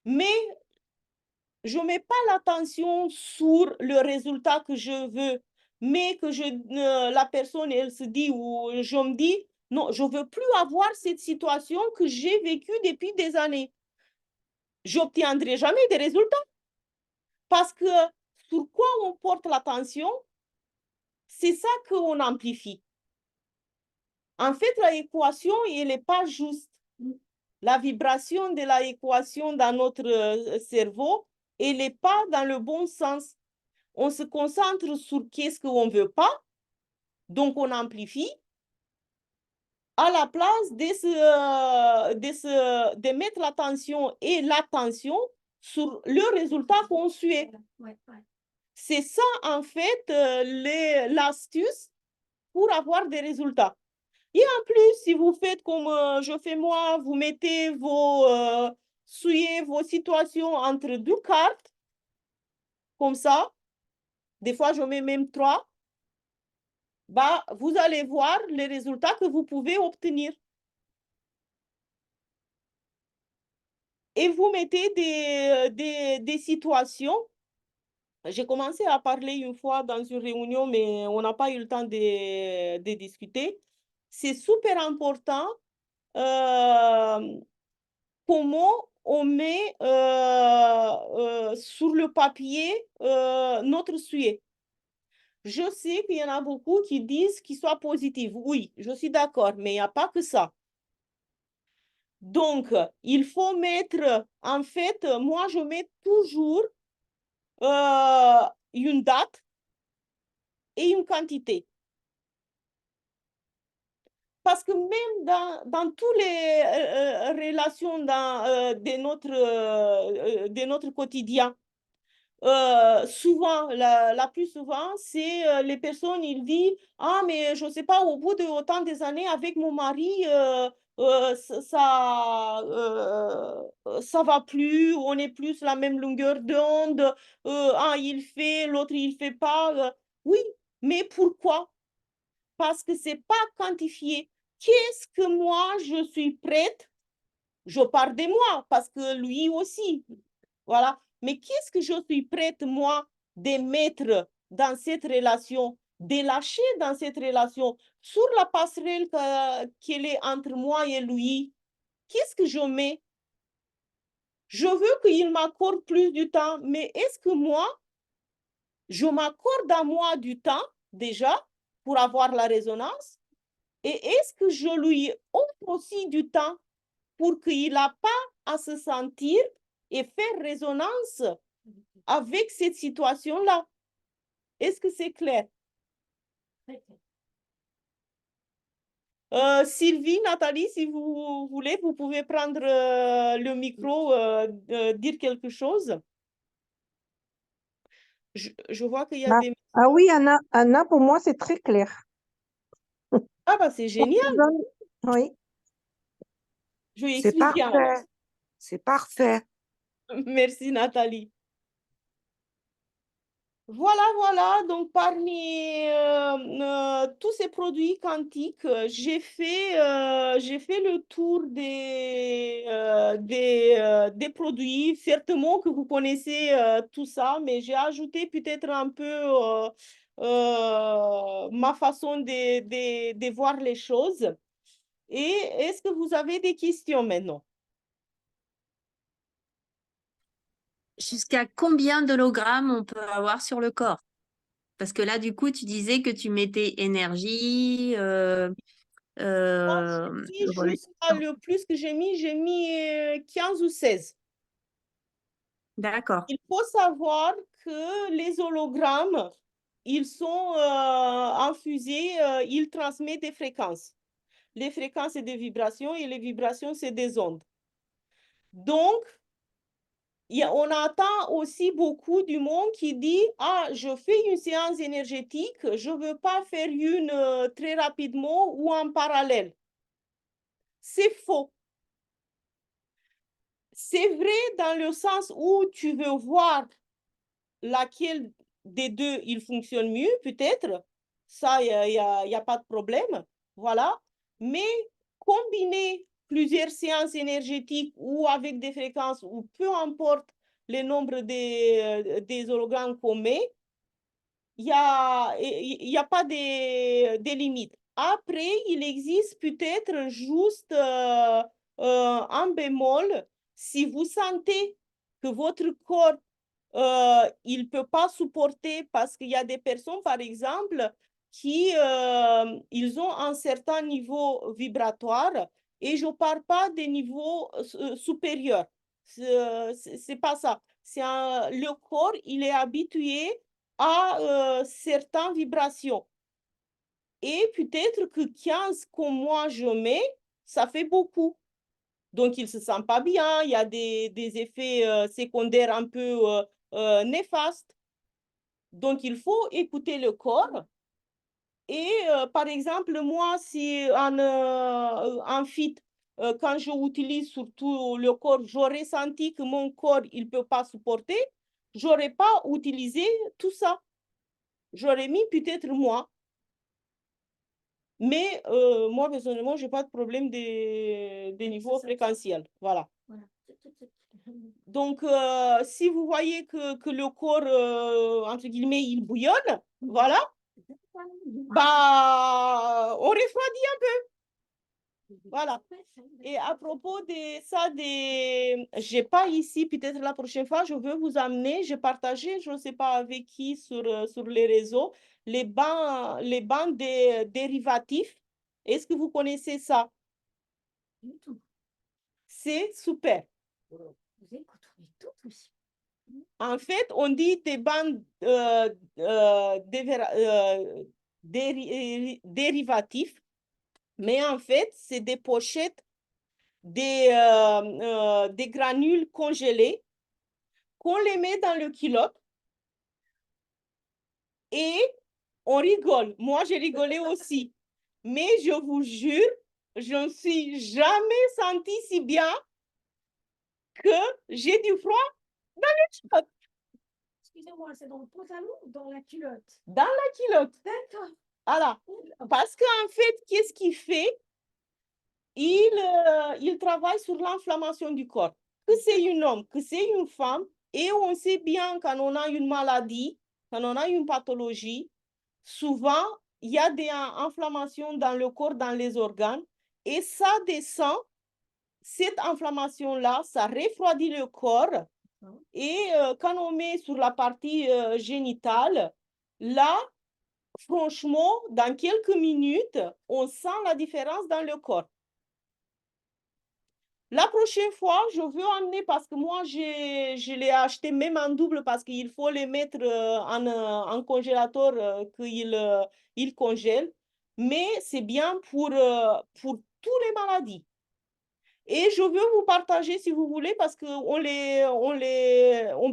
mais je ne mets pas l'attention sur le résultat que je veux, mais que la personne, elle se dit, ou je me dis, non, je ne veux plus avoir cette situation que j'ai vécue depuis des années. J'obtiendrai jamais des résultats. Parce que sur quoi on porte l'attention, c'est ça qu'on amplifie. En fait, l'équation, elle n'est pas juste. La vibration de l'équation dans notre cerveau, elle n'est pas dans le bon sens. On se concentre sur qu'est-ce qu'on ne veut pas, donc on amplifie. à la place de mettre l'attention et l'attention sur le résultat qu'on suit. Ouais, ouais. C'est ça, en fait, l'astuce pour avoir des résultats. Et en plus, si vous faites comme je fais moi, vous mettez souillez vos situations entre deux cartes, comme ça, des fois je mets même 3, bah, vous allez voir les résultats que vous pouvez obtenir. Et vous mettez des situations. J'ai commencé à parler une fois dans une réunion, mais on n'a pas eu le temps de discuter. C'est super important comment on met sur le papier notre sujet. Je sais qu'il y en a beaucoup qui disent qu'il soit positif. Oui, je suis d'accord, mais il n'y a pas que ça. Donc, il faut mettre, en fait, moi, je mets toujours une date et une quantité. Parce que même dans toutes les relations de notre quotidien, souvent, la plus souvent, c'est les personnes, ils disent, ah, mais je ne sais pas, au bout de autant des années avec mon mari, ça va plus, on n'est plus sur la même longueur d'onde, un il fait, l'autre il fait pas. Oui, mais pourquoi? Parce que c'est pas quantifié. Qu'est-ce que moi je suis prête? Je parle de moi parce que lui aussi. Voilà. Mais qu'est-ce que je suis prête, moi, de mettre dans cette relation, de lâcher dans cette relation, sur la passerelle qu'elle est entre moi et lui? Qu'est-ce que je mets? Je veux qu'il m'accorde plus du temps, mais est-ce que moi, je m'accorde à moi du temps déjà pour avoir la résonance? Et est-ce que je lui offre aussi du temps pour qu'il n'a pas à se sentir et faire résonance avec cette situation-là? Est-ce que c'est clair? Sylvie, Nathalie, si vous voulez, vous pouvez prendre le micro, dire quelque chose. Je vois qu'il y a des... Ah oui, Anna, pour moi, c'est très clair. Ah bah c'est génial, Oui. je vais C'est expliquer. parfait. C'est parfait. Merci Nathalie. Voilà, donc parmi tous ces produits quantiques, j'ai fait le tour des produits, certainement que vous connaissez tout ça, mais j'ai ajouté peut-être un peu ma façon de voir les choses. Et est-ce que vous avez des questions maintenant? Jusqu'à combien d'hologrammes on peut avoir sur le corps? Parce que là, du coup, tu disais que tu mettais énergie. J'ai mis jusqu'à le plus que j'ai mis 15 ou 16. D'accord. Il faut savoir que les hologrammes, ils sont infusés, ils transmettent des fréquences. Les fréquences, c'est des vibrations et les vibrations, c'est des ondes. Donc, on attend aussi beaucoup du monde qui dit, ah, je fais une séance énergétique, je ne veux pas faire une très rapidement ou en parallèle. C'est faux. C'est vrai dans le sens où tu veux voir laquelle des deux il fonctionne mieux, peut-être. Ça, il y a pas de problème. Voilà. Mais combiner plusieurs séances énergétiques ou avec des fréquences ou peu importe le nombre des hologrammes qu'on met, il y a pas de limites. Après, il existe peut-être juste un bémol. Si vous sentez que votre corps, il ne peut pas supporter parce qu'il y a des personnes, par exemple, qui ils ont un certain niveau vibratoire et je ne parle pas des niveaux supérieurs. C'est pas ça. Le corps, il est habitué à certaines vibrations. Et peut-être que 15 comme moi je mets, ça fait beaucoup. Donc, il ne se sent pas bien, il y a des effets secondaires un peu néfastes. Donc, il faut écouter le corps. Et par exemple, moi, si en fit, quand je utilise surtout le corps, j'aurais senti que mon corps, il ne peut pas supporter, je n'aurais pas utilisé tout ça. J'aurais mis peut-être moi. Mais moi, personnellement, je n'ai pas de problème des niveaux fréquentiels. Voilà. Voilà. Donc, si vous voyez que le corps, entre guillemets, il bouillonne, voilà, bah, on refroidit un peu. Voilà. Et à propos de ça, je n'ai pas ici, peut-être la prochaine fois, je veux vous amener, j'ai partagé, je ne sais pas avec qui, sur les réseaux, les bancs dérivatifs. Est-ce que vous connaissez ça? Du tout. C'est super. Vous écoutez tout aussi. En fait, on dit des bandes dérivatifs, mais en fait, c'est des pochettes, des granules congelés qu'on les met dans le culotte et on rigole. Moi, j'ai rigolé aussi. Mais je vous jure, je ne suis jamais sentie si bien que j'ai du froid dans le culotte. Excusez-moi, c'est dans le pantalon ou dans la culotte? Dans la culotte. D'accord. Voilà. Parce qu'en fait, qu'est-ce qu'il fait? Il travaille sur l'inflammation du corps. Que c'est un homme, que c'est une femme, et on sait bien quand on a une maladie, quand on a une pathologie, souvent, il y a des inflammations dans le corps, dans les organes, et ça descend, cette inflammation-là, ça refroidit le corps, et quand on met sur la partie génitale, là, franchement, dans quelques minutes, on sent la différence dans le corps. La prochaine fois, je veux emmener parce que moi, je l'ai acheté même en double parce qu'il faut les mettre en congélateur qu'il congèle. Mais c'est bien pour toutes les maladies. Et je veux vous partager si vous voulez parce qu'on on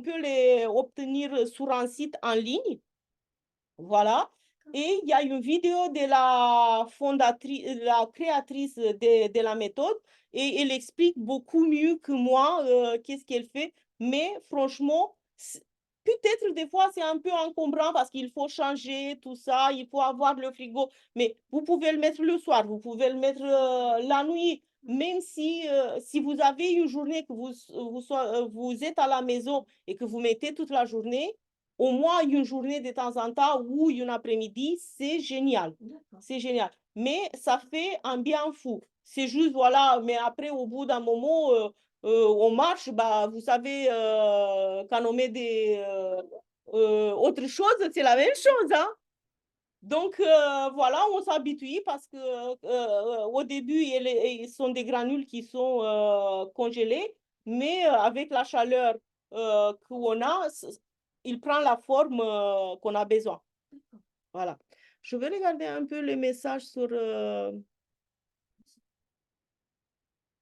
peut les obtenir sur un site en ligne. Voilà. Et il y a une vidéo de la fondatrice, la créatrice de la méthode et elle explique beaucoup mieux que moi qu'est-ce qu'elle fait. Mais franchement, peut-être des fois c'est un peu encombrant parce qu'il faut changer tout ça, il faut avoir le frigo. Mais vous pouvez le mettre le soir, vous pouvez le mettre la nuit. Même si vous avez une journée que vous êtes à la maison et que vous mettez toute la journée, au moins une journée de temps en temps ou une après-midi, c'est génial. C'est génial. Mais ça fait un bien fou. C'est juste, voilà, mais après, au bout d'un moment, on marche, bah, vous savez, quand on met autre chose, c'est la même chose, hein. Donc, voilà, on s'habitue parce que au début, ils sont des granules qui sont congelés, mais avec la chaleur qu'on a, il prend la forme qu'on a besoin. Voilà. Je vais regarder un peu les messages sur...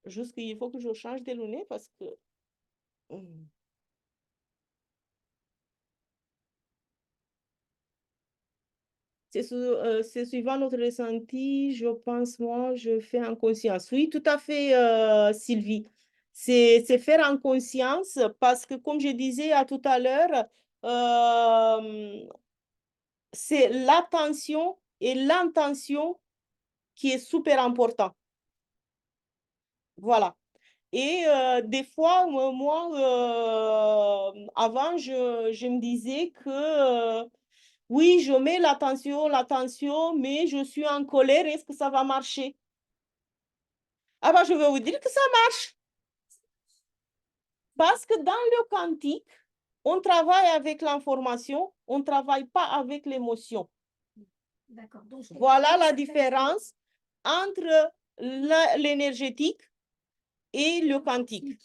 Juste qu'il faut que je change des lunettes parce que... C'est suivant notre ressenti, je pense, moi, je fais en conscience. Oui, tout à fait, Sylvie. C'est faire en conscience parce que, comme je disais tout à l'heure, c'est l'attention et l'intention qui est super important. Voilà. Et des fois, moi, avant, je me disais que oui, je mets l'attention, mais je suis en colère, est-ce que ça va marcher? Ah bah, je vais vous dire que ça marche. Parce que dans le quantique, on travaille avec l'information, on ne travaille pas avec l'émotion. D'accord. Donc, Voilà la différence entre l'énergétique et le quantique.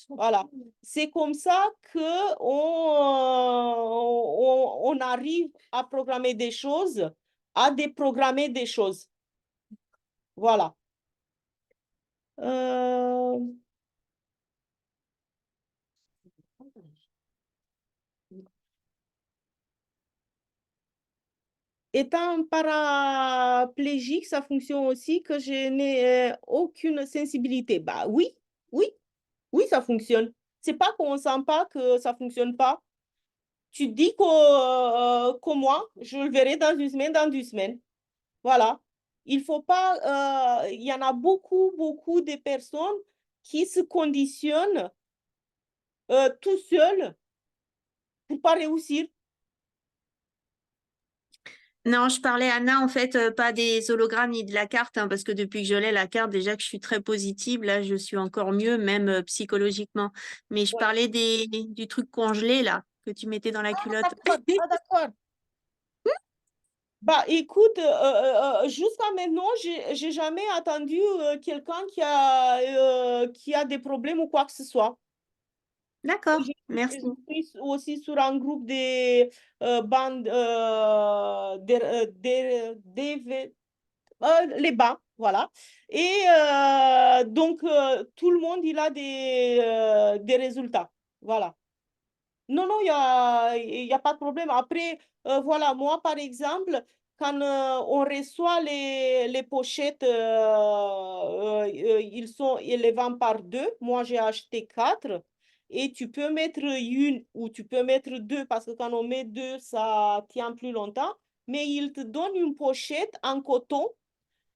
Voilà. C'est comme ça qu'on on arrive à programmer des choses à déprogrammer des choses. Voilà. Euh, Étant paraplégique, ça fonctionne aussi que je n'ai aucune sensibilité. Bah oui, oui, oui, ça fonctionne. C'est pas qu'on sent pas que ça fonctionne pas. Tu dis que moi, je le verrai dans une semaine, dans 2 semaines. Voilà. Il faut pas, il y en a beaucoup, beaucoup de personnes qui se conditionnent tout seuls pour pas réussir. Non, je parlais Anna, en fait, pas des hologrammes ni de la carte, hein, parce que depuis que je l'ai, la carte, déjà que je suis très positive, là, je suis encore mieux, même psychologiquement. Mais je Ouais. parlais du truc congelé, là, que tu mettais dans la culotte. D'accord. Ah, d'accord. Bah, écoute, jusqu'à maintenant, j'ai jamais entendu quelqu'un qui a des problèmes ou quoi que ce soit. D'accord, Je merci. suis aussi sur un groupe des bandes, les bancs, voilà. Et donc, tout le monde, il a des résultats. Voilà. Non, non, il y a pas de problème. Après, voilà, moi, par exemple, quand on reçoit les pochettes, ils les vendent par 2. Moi, j'ai acheté 4. Et tu peux mettre une ou tu peux mettre 2 parce que quand on met 2, ça tient plus longtemps. Mais ils te donnent une pochette en coton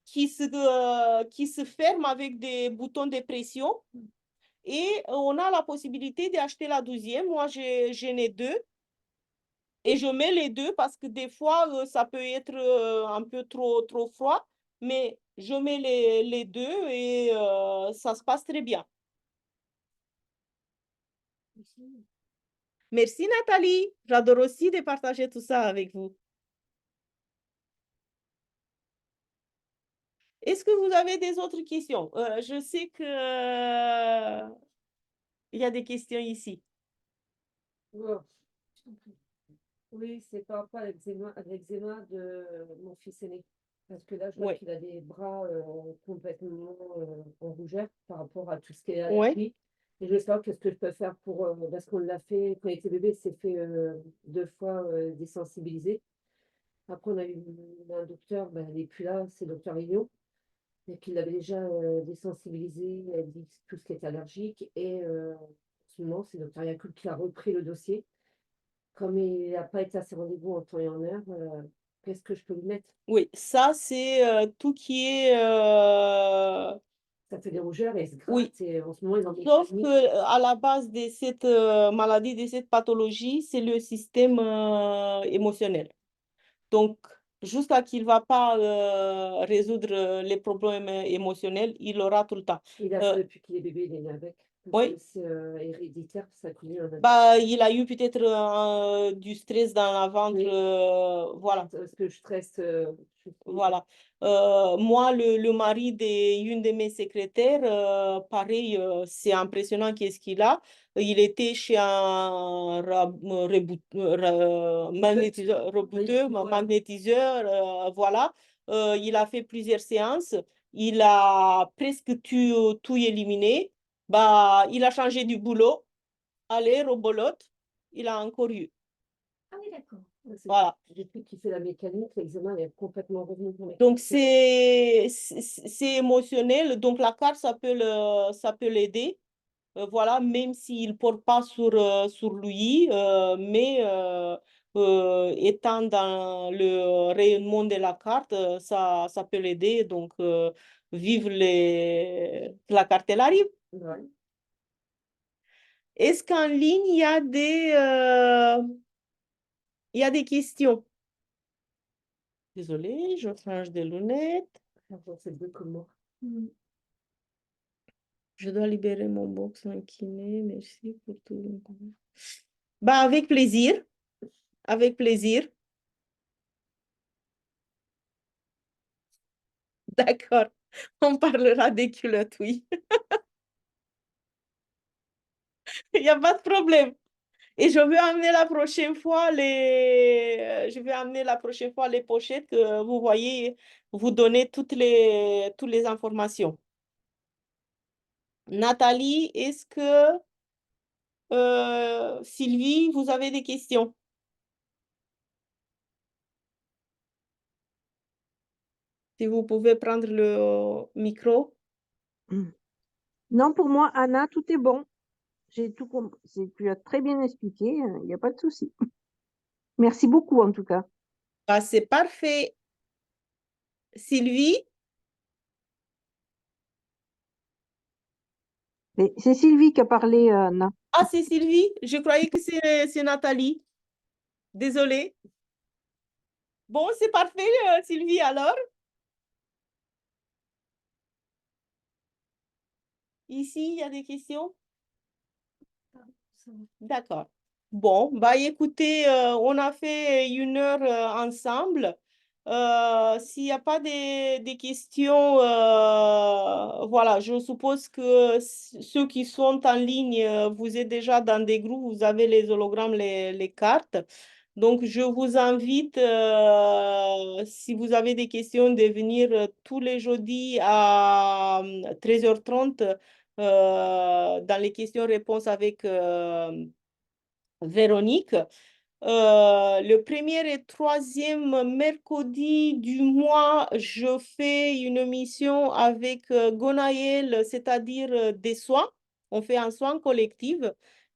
qui se ferme avec des boutons de pression. Et on a la possibilité d'acheter la 12e. Moi, j'en ai 2 et je mets les 2 parce que des fois, ça peut être un peu trop froid, mais je mets les 2 et ça se passe très bien. Merci Nathalie. J'adore aussi de partager tout ça avec vous. Est-ce que vous avez des autres questions? Je sais que il y a des questions ici. Ouais. Oui, c'est par rapport à l'eczéma de mon fils aîné. Parce que là, je vois Ouais. qu'il a des bras complètement en rougeur par rapport à tout ce qui est Ouais. allergie. Et je veux savoir qu'est-ce que je peux faire pour. Parce qu'on l'a fait, quand il était bébé, il s'est fait 2 fois désensibiliser. Après, on a eu un docteur, ben, il n'est plus là, c'est le docteur Rignon, et qui l'avait déjà désensibilisé, elle dit tout ce qui est allergique. Et en ce moment, c'est le docteur Yacoub qui a repris le dossier. Comme il n'a pas été à ses rendez-vous en temps et en heure, qu'est-ce que je peux lui mettre? Oui, ça c'est tout qui est Ça fait des rougeurs et il se oui. gratte. Et en ce moment, il en met Sauf chronique. que à la base de cette maladie, de cette pathologie, c'est le système émotionnel. Donc, jusqu'à qu'il ne va pas résoudre les problèmes émotionnels, il aura tout le temps. Il a ça depuis qu'il est bébé, il est né avec. Oui. C'est héréditaire, ça connu en a. Bah, il a eu peut-être du stress dans la ventre. Oui. Voilà. Parce que je stresse. Voilà. Moi, le mari d'une de mes secrétaires, pareil, c'est impressionnant qu'est-ce qu'il a. Il était chez un magnétiseur, voilà. Il a fait plusieurs séances. Il a presque tout éliminé. Bah, il a changé du boulot. Allez, robolote. Il a encore eu. Ah oui, d'accord. Voilà. Depuis qu'il fait la mécanique, l'examen est complètement revenu. Donc, c'est émotionnel. Donc, la carte, ça peut l'aider. Voilà, même s'il ne porte pas sur lui, mais étant dans le rayonnement de la carte, ça peut l'aider. Donc, vive la carte, elle arrive. Ouais. Est-ce qu'en ligne, il y a des questions? Désolée, je change de lunettes. C'est deux comme moi. Je dois libérer mon box en kiné. Merci pour tout. Bah, avec plaisir. Avec plaisir. D'accord. On parlera des culottes, oui. Il n'y a pas de problème. Et je vais amener la prochaine fois je vais amener la prochaine fois les pochettes que vous voyez, vous donner toutes les informations. Nathalie, est-ce que Sylvie, vous avez des questions? Si vous pouvez prendre le micro. Non, pour moi, Anna, tout est bon. J'ai tout compris. Tu as très bien expliqué, il n'y a pas de souci. Merci beaucoup, en tout cas. Bah, c'est parfait. Sylvie? Mais c'est Sylvie qui a parlé, Anna. Ah, c'est Sylvie? Je croyais que c'est Nathalie. Désolée. Bon, c'est parfait, Sylvie, alors. Ici, il y a des questions? D'accord. Bon, bah écoutez, on a fait 1 heure ensemble. S'il n'y a pas des questions, voilà, je suppose que ceux qui sont en ligne, vous êtes déjà dans des groupes, vous avez les hologrammes, les cartes. Donc, je vous invite, si vous avez des questions, de venir tous les jeudis à 13h30 dans les questions-réponses avec Véronique. Le premier et troisième mercredi du mois, je fais une émission avec Gonaël, c'est-à-dire des soins. On fait un soin collectif.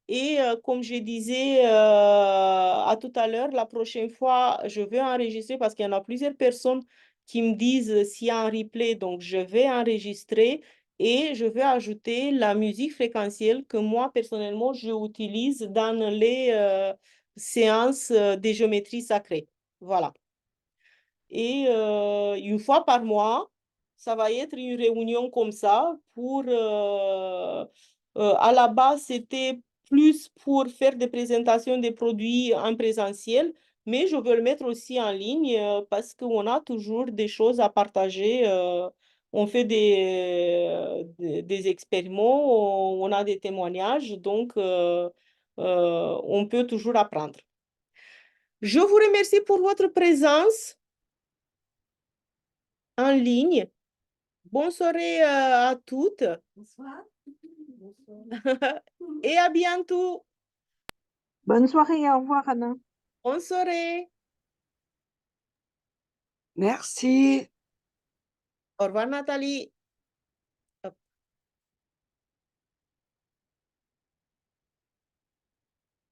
Et comme je disais à tout à l'heure, la prochaine fois, je vais enregistrer parce qu'il y en a plusieurs personnes qui me disent s'il y a un replay, donc je vais enregistrer et je vais ajouter la musique fréquentielle que moi, personnellement, j'utilise dans les séances de géométrie sacrée. Voilà. Et 1 fois par mois, ça va être une réunion comme ça pour, à la base, c'était plus pour faire des présentations des produits en présentiel, mais je veux le mettre aussi en ligne parce qu'on a toujours des choses à partager. On fait des expériments, on a des témoignages, donc on peut toujours apprendre. Je vous remercie pour votre présence en ligne. Bonne soirée à toutes Bonsoir. et à bientôt. Bonne soirée, au revoir, Anna. Bonne soirée. Merci. Au revoir, Nathalie.